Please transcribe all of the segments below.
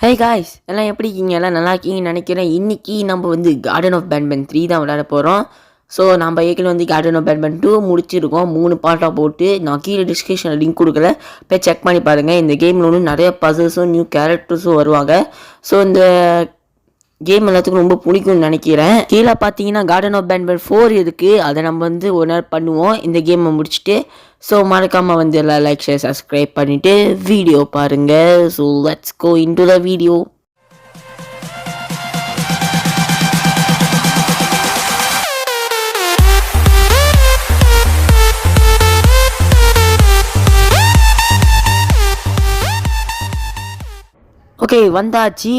Hey guys எல்லாம் எப்படி இருக்கீங்க? எல்லாம் நல்லா இருக்கீங்கன்னு நினைக்கிறேன். இன்றைக்கி நம்ம வந்து கார்டன் ஆஃப் பேட்மேன் 3 தான் விளையாட போகிறோம். ஸோ நம்ம ஏற்கனவே வந்து கார்டன் ஆஃப் பேட்மேன் 2 முடிச்சிருக்கோம். 3 பார்ட்டாக போட்டு நான் கீழே டிஸ்கிரிப்ஷனில் லிங்க் கொடுக்கல, போய் செக் பண்ணி பாருங்கள். இந்த கேமில் வந்து நிறைய பசல்ஸும் நியூ கேரக்டர்ஸும் வருவாங்க. ஸோ இந்த கேம் எல்லாத்துக்கும் ரொம்ப பிடிக்கும்னு நினைக்கிறேன். கீழே பார்த்தீங்கன்னா கார்டன் ஆஃப் பேட்மேன் 4 இருக்குது. அதை நம்ம வந்து ஒரு நேரம் பண்ணுவோம் இந்த கேமை முடிச்சுட்டு. ஸோ மறக்காமல் வந்து எல்லாம் லைக் ஷேர் சப்ஸ்கிரைப் பண்ணிவிட்டு வீடியோ பாருங்கள். So let's go into the video. Okay வந்தாச்சு.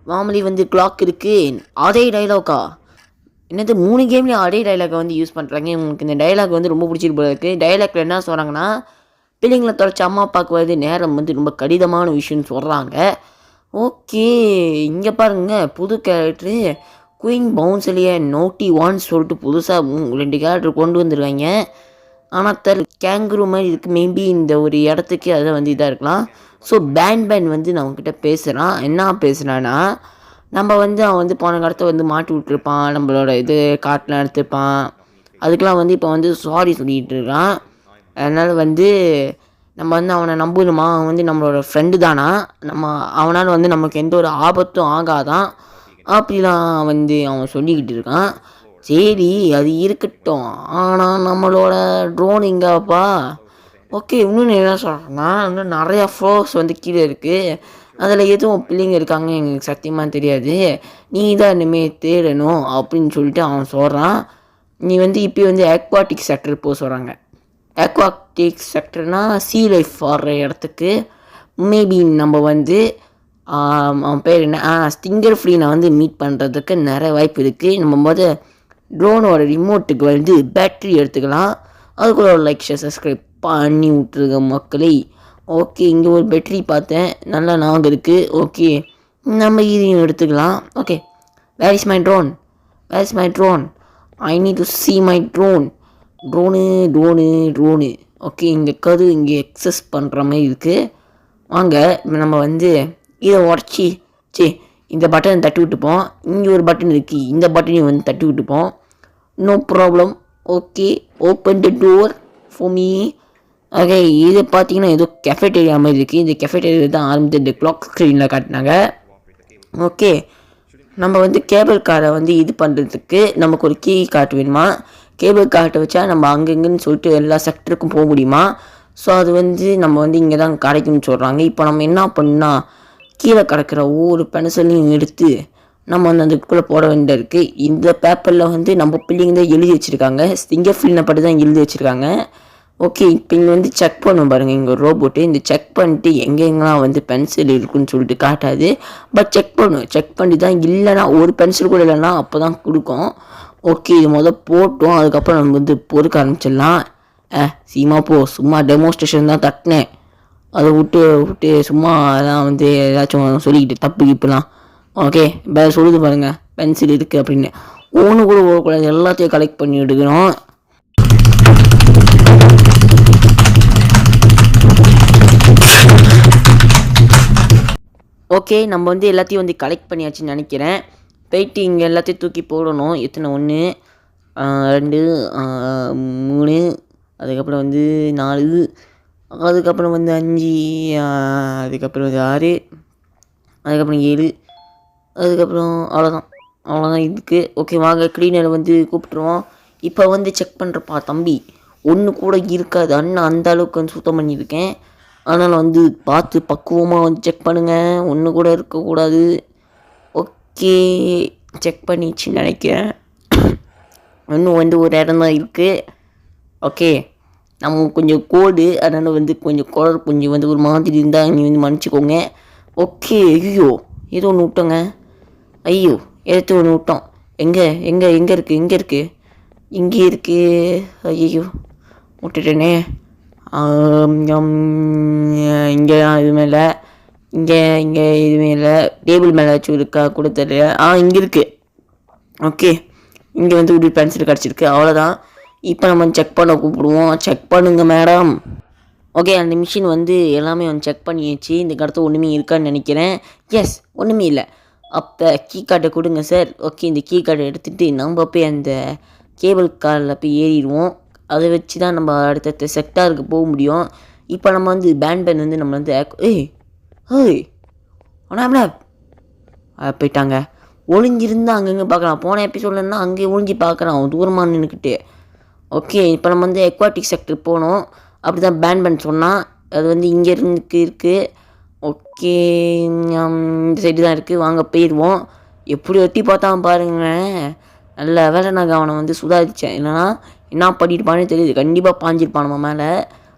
நார்மலி வந்து கிளாக் இருக்குது. அதே டைலாக்கா என்னது 3 கேம்லேயும் அதே டைலாக்கை வந்து யூஸ் பண்ணுறாங்க. உங்களுக்கு இந்த டைலாக் வந்து ரொம்ப பிடிச்சிட்டு போல இருக்குது. டைலாக்ல என்ன சொல்கிறாங்கன்னா, பிள்ளைங்களை தொலைச்சி அம்மா அப்பாவுக்கு வருது நேரம் வந்து ரொம்ப கடினமான விஷயம்னு சொல்கிறாங்க. ஓகே இங்கே பாருங்க, புது கேரக்டரு குயின் பவுன்ஸ்லேயே நோட்டி வான்னு சொல்லிட்டு புதுசாக 2 கேரக்டர் கொண்டு வந்துருக்காங்க. ஆனால் கேங்குரு மாதிரி இருக்குது. மேபி இந்த ஒரு இடத்துக்கு அதை வந்து இதாக இருக்கலாம். ஸோ பேன் வந்து நான் அவங்ககிட்ட பேசுகிறான். என்ன பேசுகிறான்னா, நம்ம வந்து அவன் வந்து போன காலத்தை வந்து மாட்டி விட்டுருப்பான், நம்மளோட இது காட்டெலாம் எடுத்துருப்பான். அதுக்கெலாம் வந்து இப்போ வந்து சாரி சொல்லிகிட்டு இருக்கான். அதனால் வந்து நம்ம வந்து அவனை நம்பணுமா, அவன் வந்து நம்மளோட ஃப்ரெண்டு தானா, அவனால் வந்து நமக்கு எந்த ஒரு ஆபத்தும் ஆகாதான் அப்படிலாம் வந்து அவன் சொல்லிக்கிட்டு இருக்கான். சரி அது இருக்கட்டும், ஆனால் நம்மளோட ட்ரோன் எங்கேப்பா? ஓகே இன்னொன்று என்ன சொல்கிறேன்னா, இன்னும் நிறையா ஃப்ளோர்ஸ் வந்து கீழே இருக்குது. அதில் எதுவும் பிள்ளைங்க இருக்காங்க எங்களுக்கு சத்தியமாக தெரியாது, நீ தான் இனிமேல் தேடணும் அப்படின்னு சொல்லிட்டு அவன் சொல்கிறான். நீ வந்து இப்போ வந்து அக்வாட்டிக் செக்டர் போக சொல்கிறாங்க. அக்வாட்டிக் செக்டர்னா சீ லைஃப் வர்ற இடத்துக்கு. மேபி நம்ம வந்து அவன் பேர் என்ன ஸ்டிங்கர் ஃப்ரீனை வந்து மீட் பண்ணுறதுக்கு நிறைய வாய்ப்பு இருக்குது. நம்ம ட்ரோனோட ரிமோட்டுக்கு வந்து பேட்ரி எடுத்துக்கலாம். அதுக்குள்ள ஒரு லைக் ஷேர் சப்ஸ்கிரைப் பண்ணி விட்ருங்க மக்களே. ஓகே இங்கே ஒரு பேட்ரி பார்த்தேன், நல்லா நாங்கள் இருக்குது. ஓகே நம்ம இதையும் எடுத்துக்கலாம். Okay where is my drone, where is my drone, I need to see my drone. Drone okay இங்கே இங்கே எக்ஸஸ் பண்ணுற மாதிரி இருக்குது. வாங்க நம்ம வந்து இதை உடச்சி இந்த பட்டனை தட்டி விட்டுப்போம். இங்கே ஒரு பட்டன் இருக்குது, இந்த பட்டனையும் வந்து தட்டி விட்டுப்போம். No problem. Okay open the door for me. Okay இது பார்த்தீங்கன்னா ஏதோ கெஃபேட்டேரியா மாதிரி இருக்குது. இந்த கெஃபேட்டேரியா தான் ஆரம்பித்து இந்த கிளாக் ஸ்க்ரீனில் காட்டினாங்க. ஓகே நம்ம வந்து கேபிள் காரை வந்து இது பண்ணுறதுக்கு நமக்கு ஒரு கீ கார்டு வேணுமா. கேபிள் கார்ட்டை வச்சா நம்ம அங்கங்கன்னு சொல்லிட்டு எல்லா செக்டருக்கும் போக முடியுமா. ஸோ அது வந்து நம்ம வந்து இங்கே தான் கிடைக்கும்னு சொல்கிறாங்க. இப்போ நம்ம என்ன பண்ணால் கீழே கிடக்கிற ஒவ்வொரு பென்சிலையும் எடுத்து நம்ம வந்து அதுக்குள்ளே போட வேண்டியது இருக்குது. இந்த பேப்பரில் வந்து நம்ம பிள்ளைங்க தான் எழுதி வச்சுருக்காங்க, சிங்க ஃபில்னை பட்டு தான் எழுதி வச்சுருக்காங்க. ஓகே இப்போ இங்கே வந்து செக் பண்ணும் பாருங்கள், இங்கே ஒரு ரோபோட்டு இந்த செக் பண்ணிட்டு எங்கெங்கெல்லாம் வந்து பென்சில் இருக்குன்னு சொல்லிட்டு காட்டாது. பட் செக் பண்ணி தான், இல்லைனா ஒரு பென்சில் கூட இல்லைன்னா அப்போ தான் கொடுக்கும். ஓகே இது போட்டோம், அதுக்கப்புறம் நம்ம வந்து பொறுக்க ஆரம்பிச்சிடலாம். சீமா போ, சும்மா டெமோன்ஸ்ட்ரேஷன் தான் தட்டினேன், அதை விட்டு சும்மா அதான் வந்து ஏதாச்சும் சொல்லிக்கிட்டு தப்பு கிப்புலாம். ஓகே இப்போ சொல்லுது பாருங்கள் பென்சில் இருக்குது அப்படின்னு. ஒன்று கூட போகக்கூடாது, எல்லாத்தையும் கலெக்ட் பண்ணி எடுக்கணும். ஓகே நம்ம வந்து எல்லாத்தையும் வந்து கலெக்ட் பண்ணியாச்சுன்னு நினைக்கிறேன். போயிட்டு இங்கே எல்லாத்தையும் தூக்கி போடணும். எத்தனை 1 2 3, அதுக்கப்புறம் வந்து 4, அதுக்கப்புறம் வந்து 5, அதுக்கப்புறம் வந்து 6, அதுக்கப்புறம் 7, அதுக்கப்புறம் அவ்வளோதான் இதுக்கு. ஓகே வாங்க க்ளீனரை வந்து கூப்பிட்ருவோம். இப்போ வந்து செக் பண்ணுறப்பா தம்பி, ஒன்று கூட இருக்காது. அண்ணன் அந்த அளவுக்கு வந்து சுத்தம் பண்ணியிருக்கேன். அதனால் வந்து பார்த்து பக்குவமாக வந்து செக் பண்ணுங்கள், ஒன்று கூட இருக்கக்கூடாது. ஓகே செக் பண்ணிடுச்சுன்னு நினைக்கிறேன். இன்னும் வந்து ஒரு இடம் தான் இருக்குது. ஓகே நம்ம கொஞ்சம் கோடு, அதனால் வந்து கொஞ்சம் குளர் கொஞ்சம் வந்து ஒரு மாதிரி இருந்தால் நீங்கள் வந்து மன்னிச்சிக்கோங்க. ஓகே ஐயோ ஏதோ ஒன்று விட்டோங்க, ஏதோ ஒன்று விட்டோம். எங்கே இருக்குது இங்கே இருக்குது. ஐயோ விட்டுட்டேனே. இங்கே எதுவுமே இல்லை, இங்கே எதுவுமே இல்லை. டேபிள் மேலே வச்சு இருக்கா கூட தெரியல. இங்கே இருக்குது. ஓகே இங்கே வந்து ஒரு பென்சில் கிடச்சிருக்கு, அவ்வளோதான். இப்போ நம்ம செக் பண்ண கூப்பிடுவோம். செக் பண்ணுங்க மேடம். ஓகே, அந்த மிஷின் வந்து எல்லாமே வந்து செக் பண்ணியாச்சு. இந்த இடத்துல ஒன்றுமே இருக்கான்னு நினைக்கிறேன். எஸ், ஒன்றுமே இல்லை. அப்போ கீ கார்டை கொடுங்க சார். ஓகே, இந்த கீ கார்டை எடுத்துகிட்டு நம்ம போய் அந்த கேபிள் காரில் போய் ஏறிடுவோம். அதை வச்சு தான் நம்ம அடுத்தடுத்த செக்டாருக்கு போக முடியும். இப்போ நம்ம வந்து பேண்ட் வந்து நம்ம வந்து ஏய் ஏய் ஆனால் போயிட்டாங்க. ஒளிஞ்சிருந்து அங்கங்கே பார்க்கலாம். போன எபிசோட்லன்னா அங்கே ஒளிஞ்சி பார்க்குறான் தூரமாக நின்றுக்கிட்டு. ஓகே, இப்போ நம்ம வந்து எக்வாட்டிக் செக்டர் போனோம். அப்படி தான் பேன் சொன்னால் அது வந்து இங்கே இருக்குது. ஓகே, இந்த சைடு தான் இருக்குது. வாங்க போயிடுவோம். எப்படி ஒட்டி பார்த்தான் பாருங்களேன். நல்ல வேலை நான் அவனை வந்து சுதாரித்தேன். இல்லைனா என்ன பண்ணியிருப்பானே தெரியுது. கண்டிப்பாக பாஞ்சிருப்பான் நம்ம மேலே.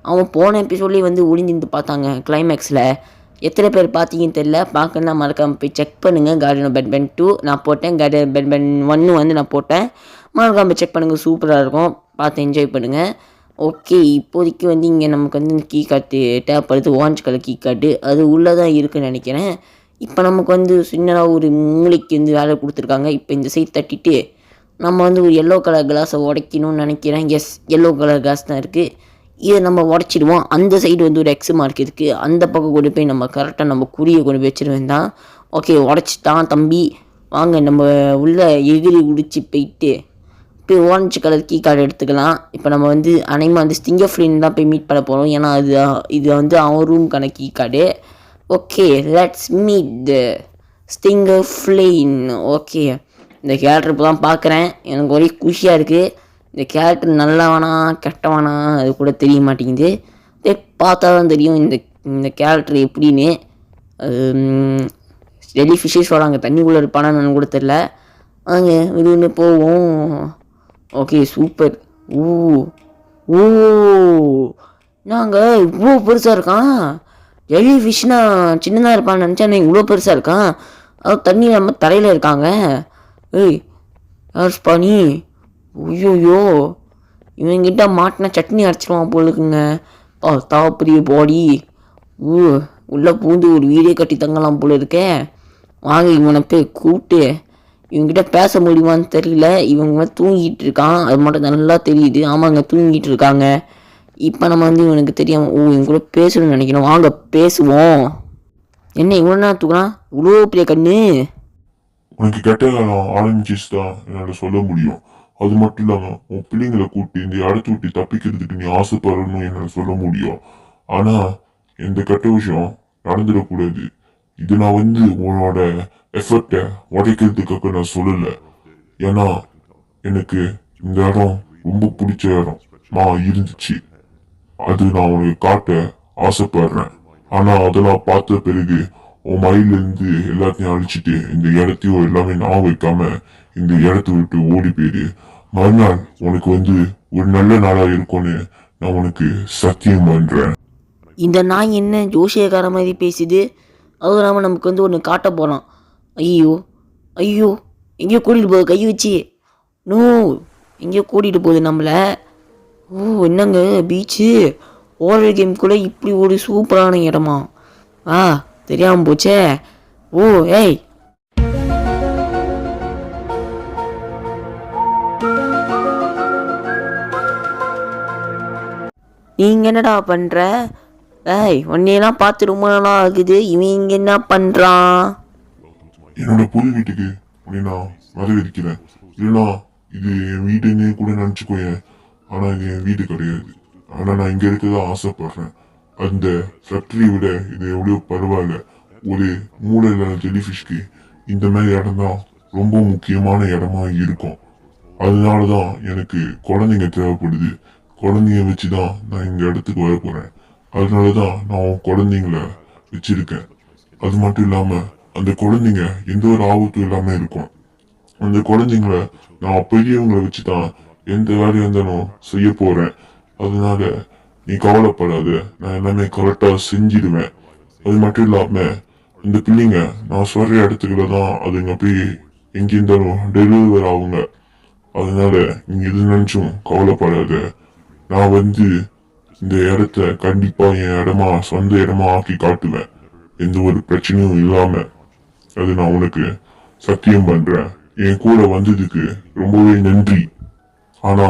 அவன் போன எபிசோட்லேயே வந்து ஒளிஞ்சிருந்து பார்த்தாங்க கிளைமேக்ஸில். எத்தனை பேர் பார்த்தீங்கன்னு தெரியல. பார்க்கணுன்னா மறக்காமல் போய் செக் பண்ணுங்கள். கார்டன் ஆஃப் பேட்மேன் 2 நான் போட்டேன். கார்டன் ஆஃப் பேட்மேன் 1 வந்து நான் போட்டேன். மறக்காமல் செக் பண்ணுங்கள். சூப்பராக இருக்கும். பார்த்து என்ஜாய் பண்ணுங்கள். ஓகே, இப்போதைக்கு வந்து இங்கே நமக்கு வந்து கீ கார்டு தேவைப்படுது. ஆரஞ்சு கலர் கீ கார்டு அது உள்ளே தான் இருக்குதுன்னு நினைக்கிறேன். இப்போ நமக்கு வந்து சின்னதாக ஒரு மூளைக்கு வந்து வேலை கொடுத்துருக்காங்க. இப்போ இந்த சைட் தட்டிட்டு நம்ம வந்து ஒரு எல்லோ கலர் கிளாஸை உடைக்கணும்னு நினைக்கிறேன். எஸ், எல்லோ கலர் கிளாஸ் தான் இருக்குது. இதை நம்ம உடச்சிடுவோம். அந்த சைடு வந்து ஒரு எக்ஸ் மார்க் இருக்குது. அந்த பக்கம் கொண்டு போய் நம்ம கரெக்டாக நம்ம குறியை கொண்டு போய் வச்சிருவேன் தான். ஓகே, உடச்சிட்டான் தம்பி. வாங்க நம்ம உள்ளே எகிரி உடிச்சு போயிட்டு போய் ஆரஞ்சு கலர் கீ கார்டு எடுத்துக்கலாம். இப்போ நம்ம வந்து அனைமா வந்து ஸ்டிங்கர் ஃப்ரீன் தான் போய் மீட் பண்ண போகிறோம். ஏன்னா இது வந்து அவன் ரூம்க்கான key card. Okay, let's meet the Stinger Flynn. Okay, இந்த கேரக்டர் இப்போ தான் பார்க்குறேன். எனக்கு ஒரே குஷியாக இருக்குது. இந்த கேரக்டர் நல்லவனா கெட்டவனா அது கூட தெரிய மாட்டேங்குது. பார்த்தா தான் தெரியும் இந்த கேரக்டர் எப்படின்னு. டெல்லி ஃபிஷ்ஷே சொல்கிறாங்க தண்ணிக்குள்ளே இருப்பானான்னு கூட தெரில. அங்கே இது போவோம். Okay, super. ஓ ஓ நாங்கள் இவ்வளோ பெருசாக இருக்கான். டெல்லி ஃபிஷ்னா சின்னதாக இருப்பான்னு நினச்சா இவ்வளோ பெருசாக இருக்கான். அது தண்ணி நம்ம தரையில் இருக்காங்க. ஏய் யார் ஸ்பானி? ஐயோயோ, இவங்கிட்ட மாட்டினா சட்னி அரைச்சிருவான் போலுக்குங்க. தாப்பரிய பாடி. உள்ளே பூந்து ஒரு வீடியோ கட்டி தங்கலாம் போல இருக்கே. வாங்க இவனை போய் கூப்பிட்டு இவங்ககிட்ட பேச முடியுமான்னு தெரியல. இவங்க தூங்கிட்டு இருக்கான், அது மட்டும் நல்லா தெரியுது. ஆமாங்க, தூங்கிட்டு இருக்காங்க. இப்போ நம்ம வந்து இவனுக்கு தெரியாம இவங்க கூட பேசணும்னு நினைக்கணும். வாங்க பேசுவோம். என்ன இவ்வளோ நேரம் தூக்குறான்? இவ்வளோ பெரிய கண்ணு. உனக்கு கெட்ட காலம் ஆரம்பிச்சிச்சு தான் என்னால் சொல்ல முடியும். அது மட்டும் இல்லாமல் உன் பிள்ளைங்களை கூப்பிட்டு இந்த இடத்த விட்டு தப்பிக்கிறதுக்கு நீ ஆசைப்படணும்னு என்னால் சொல்ல முடியும். ஆனால் எந்த கெட்ட விஷயம் நடந்துடக்கூடாது. இது நான் வந்து உன்னோட எஃபர்ட்டை உடைக்கிறதுக்காக நான் சொல்லலை. ஏன்னா எனக்கு இந்த இடம் ரொம்ப பிடிச்ச இடமா இருந்துச்சு. அது நான் உனக்கு காட்ட ஆசைப்படுறேன். ஆனால் அதெல்லாம் பார்த்த பிறகு உன் மைண்ட்லேருந்து எல்லாத்தையும் அழிச்சிட்டு இந்த இடத்தையும் எல்லாமே நான் வைக்காம இந்த இடத்த விட்டு ஓடி போயிடு. மறுநாள் உனக்கு வந்து ஒரு நல்ல நாளா இருக்கும்னு நான் உனக்கு சத்தியம் பண்றேன். இந்த நாய் என்ன ஜோசியக்கார மாதிரி பேசுது? அதுவும் இல்லாமல் நமக்கு வந்து ஒன்று காட்ட போகிறான். ஐயோ ஐயோ, எங்கேயோ கூட்டிகிட்டு போகுது கை வச்சு. நோ, எங்கேயோ கூட்டிகிட்டு போகுது நம்மளை. ஓ என்னங்க பீச்சு ஓரல் கேம்குள்ளே இப்படி ஒரு சூப்பரான இடமா? தெரியாமல் போச்சே. ஓ ஏய், நீங்கள் என்னடா பண்ணுற? ஏய், உன்னையெல்லாம் பார்த்து ரொம்ப நாளாக ஆகுது. இவன் இங்கே என்ன பண்ணுறான்? என்னோட புது வீட்டுக்கு உன்னை நான் வரவேற்கிறேன். இல்லைனா இது என் வீடுன்னு கூட நினச்சிக்கோயேன். ஆனால் இது என் வீடு கிடையாது. ஆனால் நான் இங்கே இருக்கதான் ஆசைப்படுறேன். அந்த ஃபேக்டரியை விட இது எவ்வளோ பரவாயில்ல. ஒரு மூளை இல்லாத ஜெலிஃபிஷ்க்கு இந்த மாதிரி இடம் தான் ரொம்ப முக்கியமான இடமா இருக்கும். அதனால தான் எனக்கு குழந்தைங்க தேவைப்படுது. குழந்தைங்க வச்சு தான் நான் இந்த இடத்துக்கு வர போகிறேன். அதனால தான் நான் குழந்தைங்கள வச்சிருக்கேன். அது மட்டும் இல்லாமல் அந்த குழந்தைங்க எந்த ஒரு ஆபத்தும் இல்லாமல் இருக்கும். அந்த குழந்தைங்கள நான் பெரியவங்களை வச்சு தான் எந்த வேலையாக இருந்தாலும் செய்ய போகிறேன். அதனால நீ கவலைப்படாத, நான் எல்லாமே கரெக்டாக செஞ்சிடுவேன். அது மட்டும் இல்லாமல் இந்த பிள்ளைங்க நான் சொல்கிற இடத்துக்குள்ள தான் அதுங்க போய் எங்கே இருந்தாலும் டெலிவரி ஆகுங்க. அதனால நீங்க எது நினைச்சும் கவலைப்படாத. நான் வந்து இந்த இடத்த கண்டிப்பா என் இடமா சொந்த இடமா ஆக்கி காட்டுவேன். எந்த ஒரு பிரச்சனையும் இல்லாம. அது நான் உனக்கு சத்தியம் பண்றேன். என் கூட வந்ததுக்கு ரொம்பவே நன்றி. ஆனா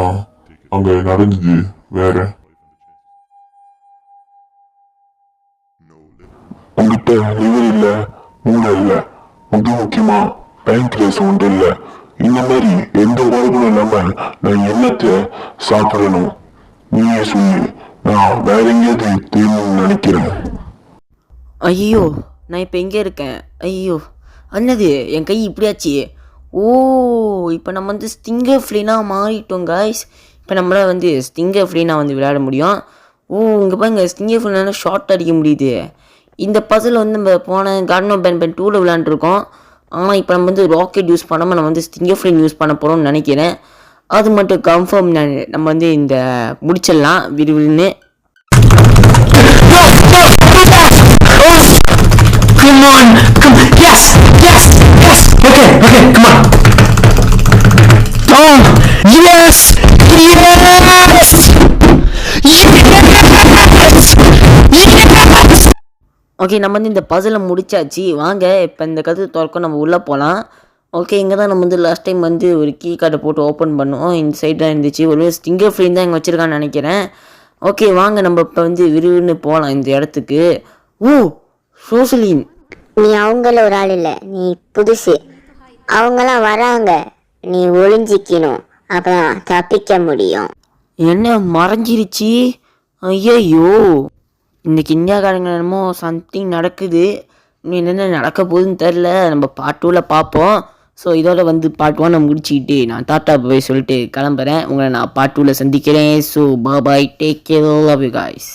அங்க நடந்தது வேற. என்கிட்ட லிவர் இல்ல, மூளை இல்ல, மிக முக்கியமா பேங்க்ரஸ் ஒன்று இல்ல. இந்த மாதிரி எந்த உறவுகளும் இல்லாம நான் என்னத்தை சாப்பிடணும் நீயே சொல்லு. நான் வேற எங்கேயாவது தேடணும்னு நினைக்கிறேன். ஐயோ, நான் இப்போ எங்கே இருக்கேன்? ஐயோ, என்னது என் கை இப்படியாச்சு? ஓ, இப்போ நம்ம வந்து ஸ்டிங்கர் ஃப்ளீனாக மாறிட்டோம் காய்ஸ். இப்போ நம்மளால் வந்து ஸ்டிங்கர் ஃப்ளீனாக வந்து விளையாட முடியும். ஓ, இங்கே பாருங்க, ஸ்டிங்கர் ஃப்ளீனால ஷார்ட் அடிக்க முடியுது. இந்த பசில் வந்து நம்ம போன கார்டன் ஆஃப் பேன் 2ல் விளையாண்டுருக்கோம். ஆனால் இப்போ நம்ம வந்து ராக்கெட் யூஸ் பண்ணாமல் நம்ம வந்து ஸ்டிங்கர் ஃப்ளீன் யூஸ் பண்ண போகிறோம்னு நினைக்கிறேன். அது மட்டும் கன்ஃபார்ம் நம்ம வந்து இந்த முடிச்சிடலாம் விறுவிறுன்னு. Come on, come on, yes, yes, yes. Okay, come on. Oh, yes, yes, yes. Okay, நம்ம வந்து இந்த பசிலை முடிச்சாச்சு. வாங்க இப்போ இந்த கதவு திறக்கும், நம்ம உள்ளே போகலாம். ஓகே, இங்கே தான் நம்ம வந்து லாஸ்ட் டைம் வந்து ஒரு கீ கார்டை போட்டு ஓப்பன் பண்ணோம். இந்த சைடு தான் இருந்துச்சு. ஒரு ஸ்டிங்கர் ஃப்ரீன் தான் இங்கே வச்சுருக்கான்னு நினைக்கிறேன். ஓகே, வாங்க நம்ம இப்போ வந்து விறுவிறுன்னு போகலாம் இந்த இடத்துக்கு. ஓ, ரோசலின், நீ அவங்கள ஒரு ஆள் இல்லை, நீ புதுசு. அவங்களாம் வராங்க, நீ ஒளிஞ்சிக்கணும், அப்பதான் தப்பிக்க முடியும். என்ன மறைஞ்சிருச்சு? ஐயோ, இன்னைக்கு இந்தியாக்காரங்க என்னமோ சம்திங் நடக்குது. இன்னும் என்னென்ன நடக்க போகுதுன்னு தெரில. நம்ம பார்ட் 2ல் பார்ப்போம். ஸோ இதோட வந்து பார்ட் 1 முடிச்சுக்கிட்டு நான் டாட்டா போய் சொல்லிட்டு கிளம்புறேன். உங்களை நான் பார்ட் 2ல் சந்திக்கிறேன். So bye, take care, love you guys.